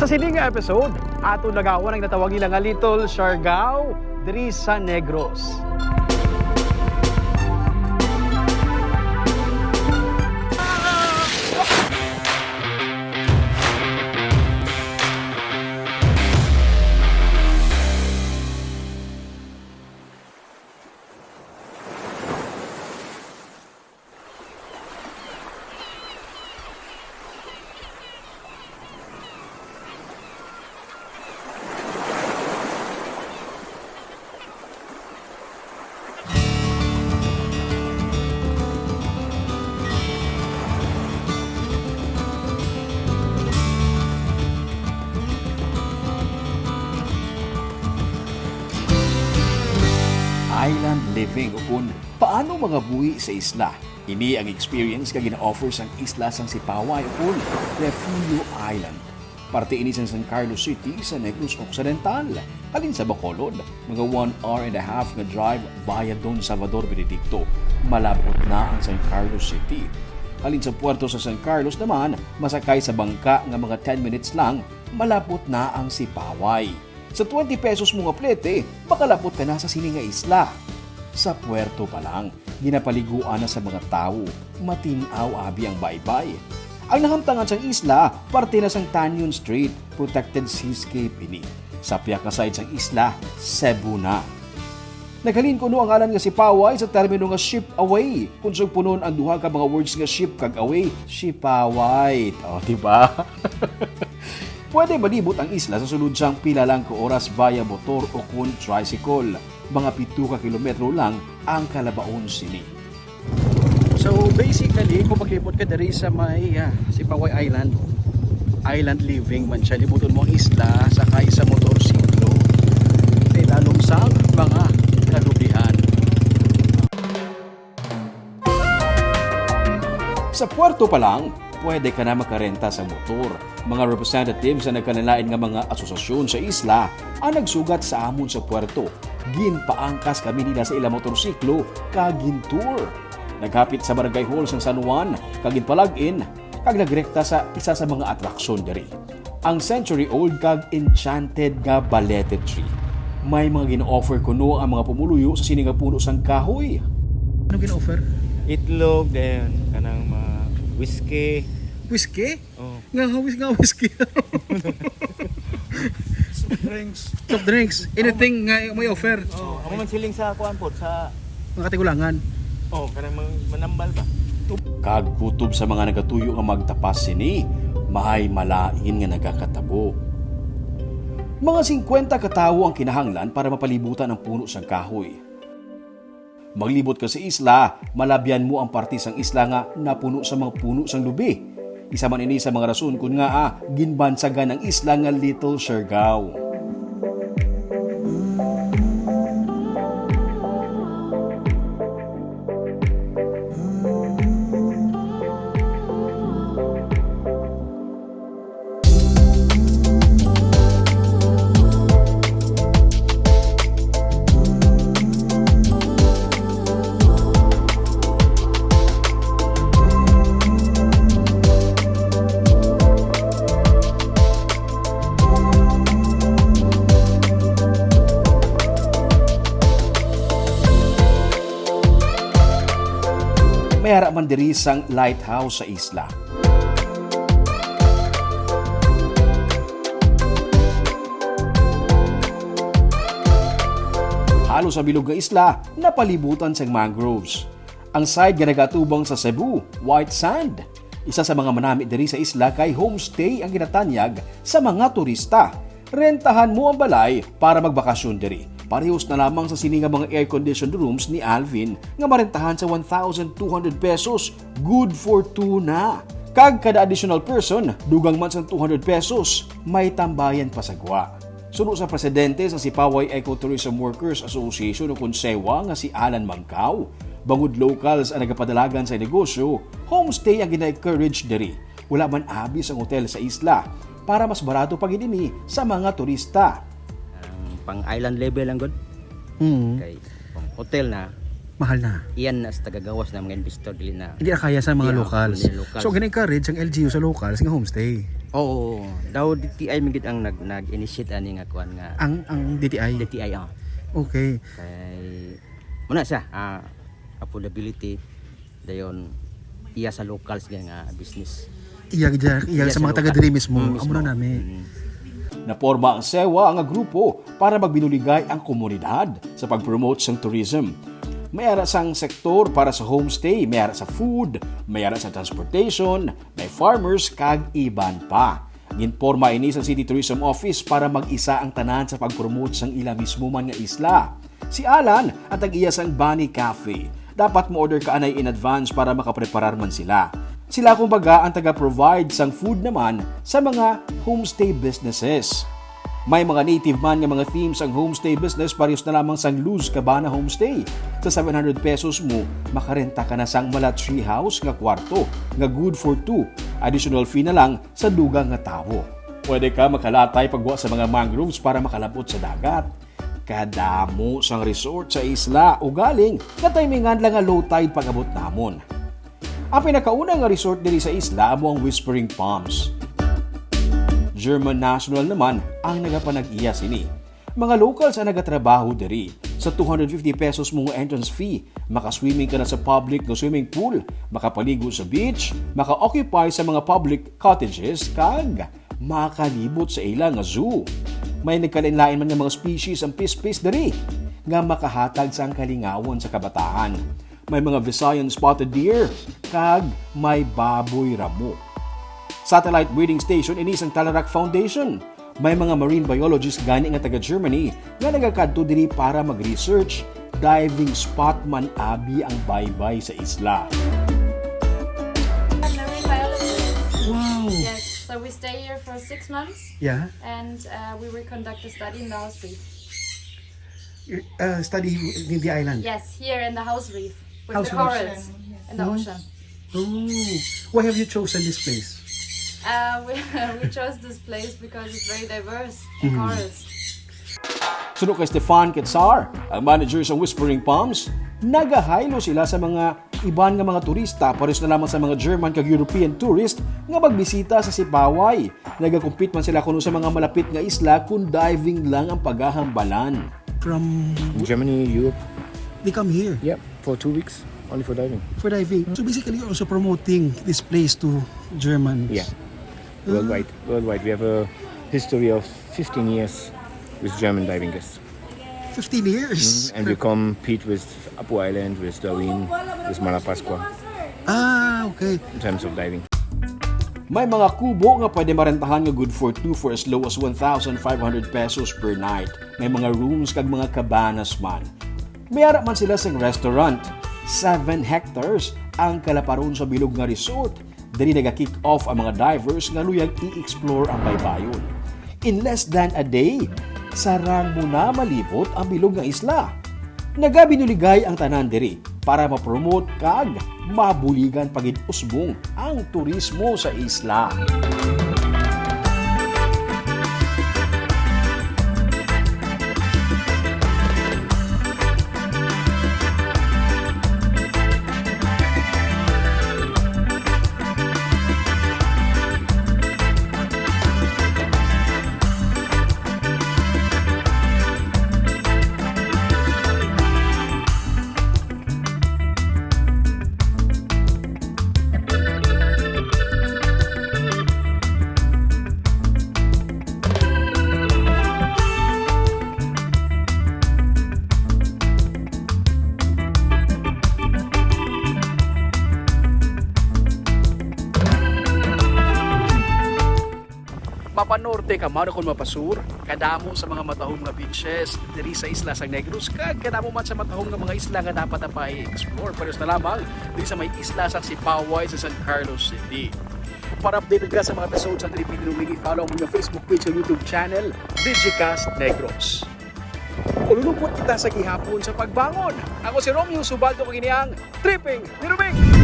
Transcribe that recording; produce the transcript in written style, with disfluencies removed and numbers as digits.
Sa sining nga episode, ato nagawa ng natawag nila nga Little Siargao diri sa Negros. Island living o kung paano mga buhi sa isla. Ini ang experience ka gina-offer sang isla sang Sipaway o kung Refugio Island. Parte ini sa San Carlos City sa Negros Occidental. Alin sa Bacolod, mga 1 hour and a half nga drive via Don Salvador Benedicto. Malabot na ang San Carlos City. Alin sa puerto sa San Carlos naman, masakay sa bangka nga mga 10 minutes lang, malapot na ang Sipaway. Sa 20 pesos mo nga plete, makalapot ka na sa sining nga isla. Sa puerto pa lang, ginapaliguan na sa mga tao, matinaw abi ang baybay. Ang nahamtangan sa isla, parte na sang Tanyon Strait, protected seascape ini. Sa piyak na side sang isla, Cebu na. Naghalin ko no ang alan nga Sipaway sa termino nga Shipaway. Kung siyang punon ang duha ka mga words nga ship kag away, Sipaway. O, diba? Pwede malibot ang isla sa sulod siyang pila lang ka oras via motor o kun tricycle. Mga 7 kilometro lang ang kalabaon sini. So basically, kung maglibot ka diri sa may Sipaway Island, island living man siya, libuton mo ang isla sakay sa motorsiklo. Lalong sa mga kalubihan. Sa puerto pa lang, pwede ka na makarenta sa motor. Mga representatives na nagkanalain nga mga asosasyon sa isla ang nagsugat sa amon sa puerto. Ginpaangkas kami nila sa ilang motorsiklo kagin tour. Naghapit sa barangay hall sa San Juan, kagin palagin, kag nagrekta sa isa sa mga atraksyon diri. Ang century-old kag enchanted nga balete tree. May mga gina-offer kuno ang mga pumuluyo sa sining nga puno sang kahoy. Ano gina-offer? Itlog, then kanang mga whiskey. Whiskey? Oh. Nga whiskey. Soft drinks. Anything nga may offer. Oh, amo man siling sa kuan pod sa Mga katigulangan. kanang manambal ba. Kag kutob sa mga nagatuyo nga magtapas sini, mahay malain nga nagakatabo. Mga 50 katawo ang kinahanglan para mapalibutan ang puno sang kahoy. Maglibot ka sa isla, malabyan mo ang parte sang isla nga napuno sa mga puno sang lubi. Isa man ini sa mga rason kung nga ginbansagan ang isla nga Little Siargao. May haraman diri sang lighthouse sa isla. Halos sa bilog nga isla, napalibutan sang mangroves. Ang side nga nagatubang sa Cebu, white sand. Isa sa mga manami diri sa isla kay homestay ang ginatanyag sa mga turista. Rentahan mo ang balay para magbakasyon diri. Parehos na lamang sa sininga mga air-conditioned rooms ni Alvin nga marentahan sa 1,200 pesos. Good for 2 na. Kag kada additional person, dugang man sa 200 pesos. May tambayan pa sa gwa. Suno sa presidente sa Sipaway Ecotourism Workers Association o Konsewa nga si Alan Mangkaw. Bangod locals ang nagapadalagan sa negosyo, homestay ang gina-encourage diri. Wala man abis ang hotel sa isla para mas barato pag ini sa mga turista. Pang island level lang god. Kay pang hotel na Mahal na. iyan na sa tagagawas na mga investor dili na. Hindi na kaya sa mga Hindi na locals. mga locals. So, gina-encourage ang LGU sa locals nga homestay. Oh, daw DTI migit ang nag-initiate ani nga kuan nga Ang DTI. DTI Okay. kay muna siya affordability dayon iya sa locals nga business. Iya sa mga taga diri mismo. Amo na nami. Naporma ang sewa ang grupo para magbinuligay ang komunidad sa pag-promote sa tourism. May ara sang sektor para sa homestay, may ara sa food, may ara sa transportation, may farmers kag iban pa. Ginporma ini sa City Tourism Office para mag-isa ang tanan sa pag-promote sang ila mismo man nga isla. Si Alan at tag-iya sang Bunny Cafe. Dapat mo-order ka anay in advance para makapreparar man sila. Sila kumbaga ang taga-provide sang food naman sa mga homestay businesses. May mga native man nga mga themes ang homestay business parehas na lamang sang Luz Cabana Homestay. Sa 700 pesos mo, makarenta ka na sang mala tree house nga kwarto nga good for 2. Additional fee na lang sa dugang nga tao. Pwede ka makalatay pagwa sa mga mangroves para makalabot sa dagat. Kadamo sang resort sa isla o galing na timingan lang nga low tide pag-abot namon. Ang pinakauna nga resort diri sa isla amo ang Whispering Palms. German national naman ang nagapanag-iya sini. Mga locals ang nagatrabaho diri. Sa 250 pesos mong entrance fee, makaswimming ka na sa public na swimming pool, makapaligo sa beach, maka-occupy sa mga public cottages, kag makalibot sa ilang nga zoo. May nagkalinlain man nga mga species ang pispis diri, nga makahatag sa kalingawan sa kabataan. May mga Visayan spotted deer, kag may baboy ramo. Satellite breeding station ini sang Talarak Foundation. May mga marine biologists gani nga taga Germany nga nagakadto diri para mag-research. Diving spot man abi ang baybay sa isla. Marine biologist. Wow. Yes, so we stay here for 6 months Yeah. and we will conduct a study in the house reef. Study in the island. Yes, here in the house reef with House the reef. corals in the ocean. Oh. Why have you chosen this place? We chose this place because it's very diverse in corals. Sunod kay Stefan Quetzar, ang manager sa Whispering Palms, nagahaylo sila sa mga iban nga mga turista pares na lamang sa mga German kag European tourist nga magbisita sa Sipaway. Nagakumpit man sila kuno sa mga malapit nga isla kung diving lang ang paghahambalan. From Germany, Europe. they come here Yeah, for 2 weeks, only for diving. for diving. So basically, you're also promoting this place to Germans. Yeah, worldwide. Worldwide, we have a history of 15 years with German diving guests, 15 years. and we compete with Apu Island, with Darwin, with Malapascua Okay. in terms of diving. May mga kubo nga pwede marentahan nga good for 2 for as low as 1,500 pesos per night. May mga rooms kag mga cabanas man. May ara man sila sa restaurant. 7 hectares ang kalaparon sa bilog nga resort. Dali naga-kick off ang mga divers nga luyag i-explore ang baybayon. In less than a day, sarang mo na malibot ang bilog nga isla. Nagabinuligay ang tanan diri para ma-promote kag mabuligan pagid usbong ang turismo sa isla. Mapanorte ka man kung mapasur, kadamo sa mga matahong nga beaches diri sa isla sa Negros, kag kadamo man sa matahong nga mga isla nga dapat pa i-explore. Pero na lamang diri sa may isla sa Sipaway sa San Carlos City. Para updated ka sa mga episodes sa Tripping Lumigi, follow mo yung Facebook page at YouTube channel, Digicast Negros. Ululupot kita sa gihapon sa pagbangon. Ako si Romeo Subaldo, kaginiang Tripping Lumigi.